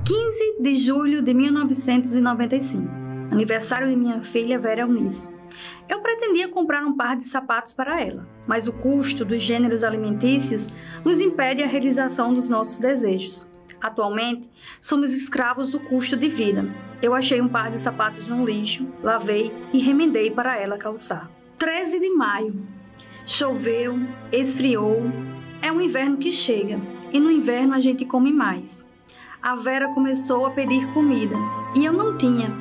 15 de julho de 1995, aniversário de minha filha Vera Eunice. Eu pretendia comprar um par de sapatos para ela, mas o custo dos gêneros alimentícios nos impede a realização dos nossos desejos. Atualmente, somos escravos do custo de vida. Eu achei um par de sapatos no lixo, lavei e remendei para ela calçar. 13 de maio. Choveu, esfriou. É um inverno que chega, e no inverno a gente come mais. A Vera começou a pedir comida, e eu não tinha.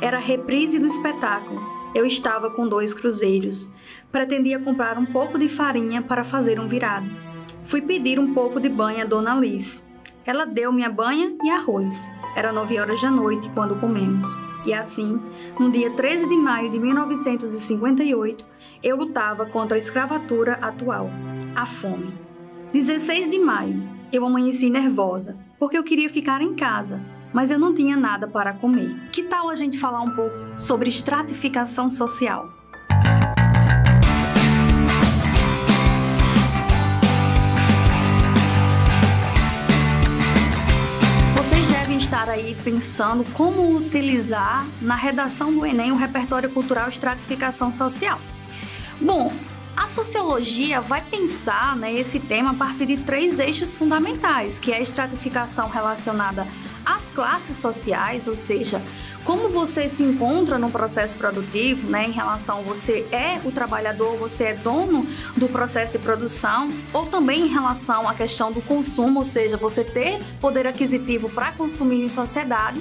Era a reprise do espetáculo. Eu estava com 2 cruzeiros. Pretendia comprar um pouco de farinha para fazer um virado. Fui pedir um pouco de banha a Dona Alice. Ela deu-me a banha e arroz. Era 9 horas da noite quando comemos. E assim, no dia 13 de maio de 1958, eu lutava contra a escravatura atual, a fome. 16 de maio, eu amanheci nervosa, porque eu queria ficar em casa, mas eu não tinha nada para comer. Que tal a gente falar um pouco sobre estratificação social? Vocês devem estar aí pensando como utilizar na redação do Enem o repertório cultural estratificação social. Bom, a sociologia vai pensar esse tema a partir de 3 eixos fundamentais, que é a estratificação relacionada às classes sociais, ou seja, como você se encontra no processo produtivo, em relação a você é o trabalhador, você é dono do processo de produção, ou também em relação à questão do consumo, ou seja, você ter poder aquisitivo para consumir em sociedade.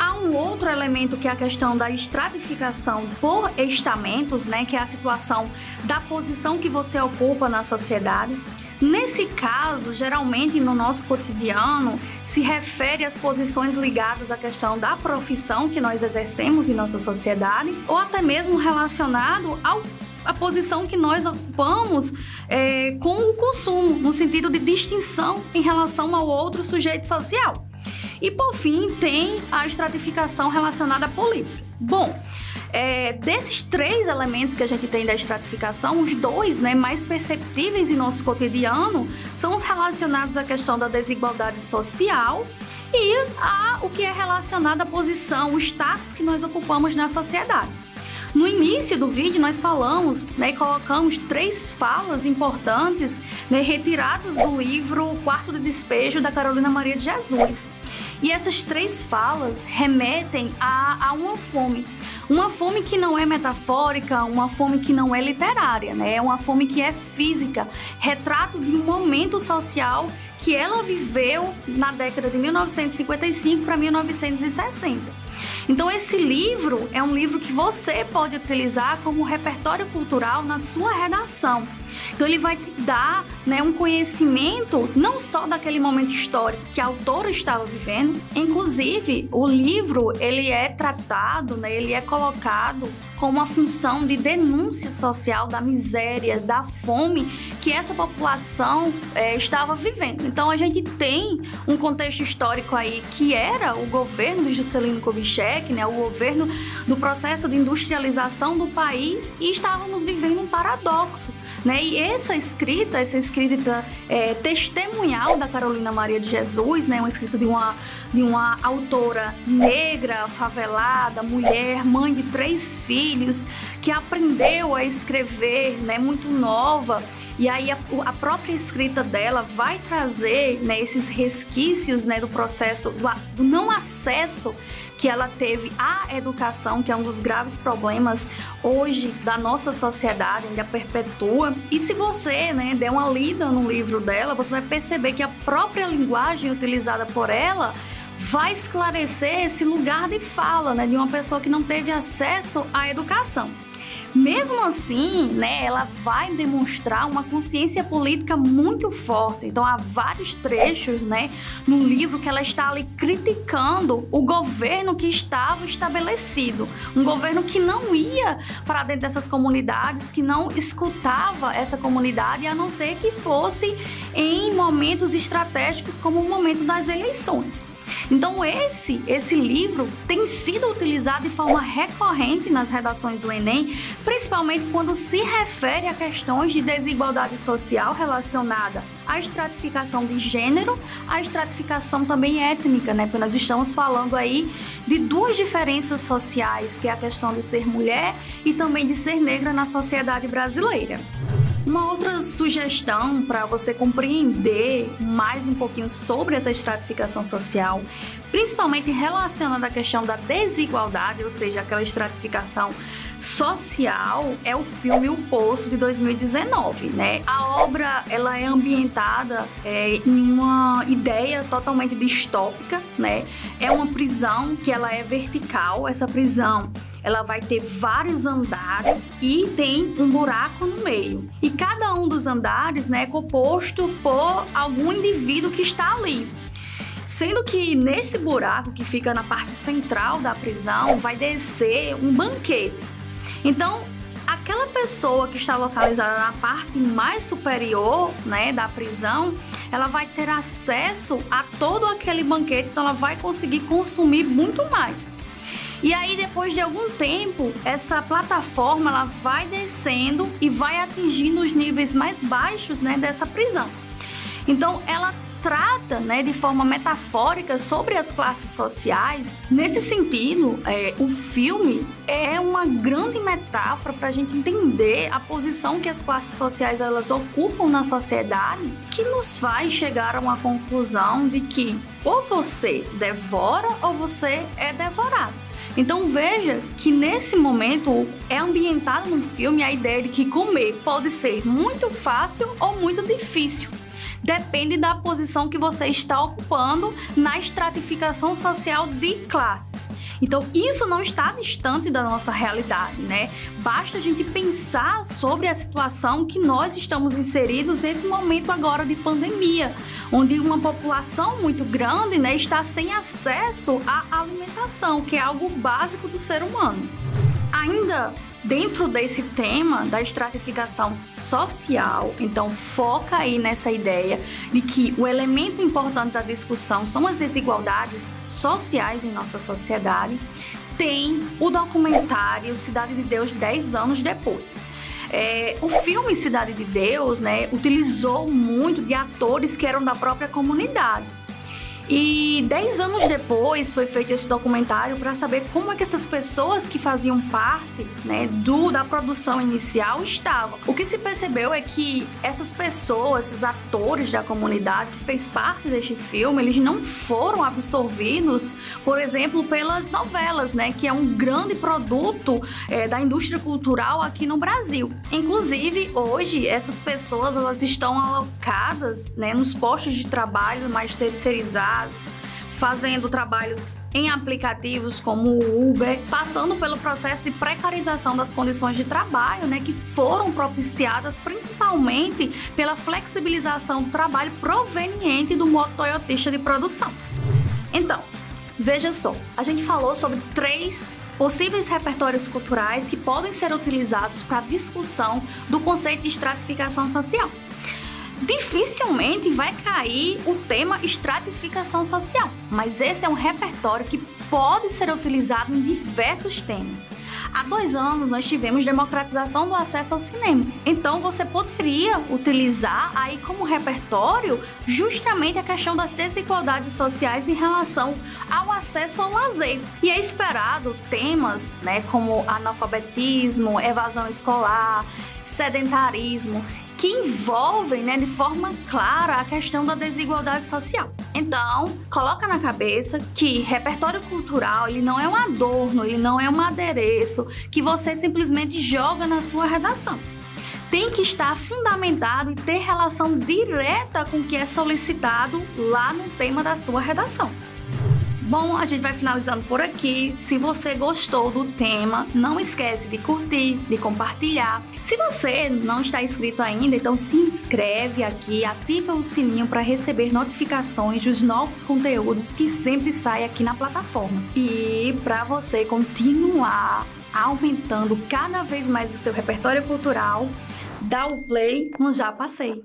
Há um outro elemento que é a questão da estratificação por estamentos, que é a situação da posição que você ocupa na sociedade. Nesse caso, geralmente no nosso cotidiano, se refere às posições ligadas à questão da profissão que nós exercemos em nossa sociedade, ou até mesmo relacionado à posição que nós ocupamos com o consumo, no sentido de distinção em relação ao outro sujeito social. E, por fim, tem a estratificação relacionada à política. Bom, desses 3 elementos que a gente tem da estratificação, os 2 mais perceptíveis em nosso cotidiano são os relacionados à questão da desigualdade social e o que é relacionado à posição, o status que nós ocupamos na sociedade. No início do vídeo nós falamos e colocamos 3 falas importantes retiradas do livro O Quarto de Despejo, da Carolina Maria de Jesus. E essas 3 falas remetem a uma fome que não é metafórica, uma fome que não é literária, é uma fome que é física, retrato de um momento social que ela viveu na década de 1955 para 1960. Então esse livro é um livro que você pode utilizar como repertório cultural na sua redação. Então ele vai te dar um conhecimento não só daquele momento histórico que a autora estava vivendo, inclusive o livro ele é tratado, ele é colocado com uma função de denúncia social da miséria, da fome que essa população estava vivendo. Então a gente tem um contexto histórico aí que era o governo de Juscelino Kubitschek, o governo do processo de industrialização do país, e estávamos vivendo um paradoxo. E essa escrita testemunhal da Carolina Maria de Jesus, uma escrita de uma autora negra, favelada, mulher, mãe de 3 filhos, que aprendeu a escrever muito nova. E aí a própria escrita dela vai trazer esses resquícios do processo do não acesso que ela teve à educação, que é um dos graves problemas hoje da nossa sociedade, ainda perpetua. E se você der uma lida no livro dela, você vai perceber que a própria linguagem utilizada por ela vai esclarecer esse lugar de fala de uma pessoa que não teve acesso à educação. Mesmo assim, ela vai demonstrar uma consciência política muito forte. Então, há vários trechos, no livro que ela está ali criticando o governo que estava estabelecido. Um governo que não ia para dentro dessas comunidades, que não escutava essa comunidade, a não ser que fosse em momentos estratégicos, como o momento das eleições. Então esse livro tem sido utilizado de forma recorrente nas redações do Enem, principalmente quando se refere a questões de desigualdade social relacionada à estratificação de gênero, à estratificação também étnica, né? Porque nós estamos falando aí de duas diferenças sociais, que é a questão de ser mulher e também de ser negra na sociedade brasileira. Uma outra sugestão para você compreender mais um pouquinho sobre essa estratificação social, principalmente relacionada à questão da desigualdade, ou seja, aquela estratificação social, é o filme O Poço, de 2019, né? A obra, ela é ambientada em uma ideia totalmente distópica, né? É uma prisão que ela é vertical. Essa prisão, ela vai ter vários andares e tem um buraco no meio. E cada um dos andares, né, é composto por algum indivíduo que está ali. Sendo que nesse buraco que fica na parte central da prisão vai descer um banquete. Então, aquela pessoa que está localizada na parte mais superior, né, da prisão, ela vai ter acesso a todo aquele banquete, então ela vai conseguir consumir muito mais. E aí, depois de algum tempo, essa plataforma ela vai descendo e vai atingindo os níveis mais baixos, né, dessa prisão. Então, ela trata, né, de forma metafórica sobre as classes sociais. Nesse sentido, o filme é uma grande metáfora para a gente entender a posição que as classes sociais elas ocupam na sociedade, que nos faz chegar a uma conclusão de que ou você devora ou você é devorado. Então veja que nesse momento é ambientado no filme a ideia de que comer pode ser muito fácil ou muito difícil. Depende da posição que você está ocupando na estratificação social de classes. Então, isso não está distante da nossa realidade, né? Basta a gente pensar sobre a situação que nós estamos inseridos nesse momento agora de pandemia, onde uma população muito grande, né, está sem acesso à alimentação, que é algo básico do ser humano. Ainda dentro desse tema da estratificação social, então foca aí nessa ideia de que o elemento importante da discussão são as desigualdades sociais em nossa sociedade. Tem o documentário Cidade de Deus 10 anos depois. O filme Cidade de Deus, né, utilizou muito de atores que eram da própria comunidade. E 10 anos depois foi feito esse documentário para saber como é que essas pessoas que faziam parte, né, da produção inicial estavam. O que se percebeu é que essas pessoas, esses atores da comunidade que fez parte deste filme, eles não foram absorvidos, por exemplo, pelas novelas, né, que é um grande produto da indústria cultural aqui no Brasil. Inclusive, hoje, essas pessoas elas estão alocadas, né, nos postos de trabalho mais terceirizados, fazendo trabalhos em aplicativos como o Uber, passando pelo processo de precarização das condições de trabalho, né, que foram propiciadas principalmente pela flexibilização do trabalho proveniente do modo toyotista de produção. Então, veja só, a gente falou sobre 3 possíveis repertórios culturais que podem ser utilizados para a discussão do conceito de estratificação social. Dificilmente vai cair o tema estratificação social, mas esse é um repertório que pode ser utilizado em diversos temas. Há 2 anos nós tivemos democratização do acesso ao cinema, então você poderia utilizar aí como repertório justamente a questão das desigualdades sociais em relação ao acesso ao lazer. E é esperado temas, né, como analfabetismo, evasão escolar, sedentarismo, que envolvem, né, de forma clara a questão da desigualdade social. Então, coloca na cabeça que repertório cultural ele não é um adorno, ele não é um adereço que você simplesmente joga na sua redação. Tem que estar fundamentado e ter relação direta com o que é solicitado lá no tema da sua redação. Bom, a gente vai finalizando por aqui. Se você gostou do tema, não esquece de curtir, de compartilhar. Se você não está inscrito ainda, então se inscreve aqui, ativa o sininho para receber notificações dos novos conteúdos que sempre saem aqui na plataforma. E para você continuar aumentando cada vez mais o seu repertório cultural, dá o play no Já Passei.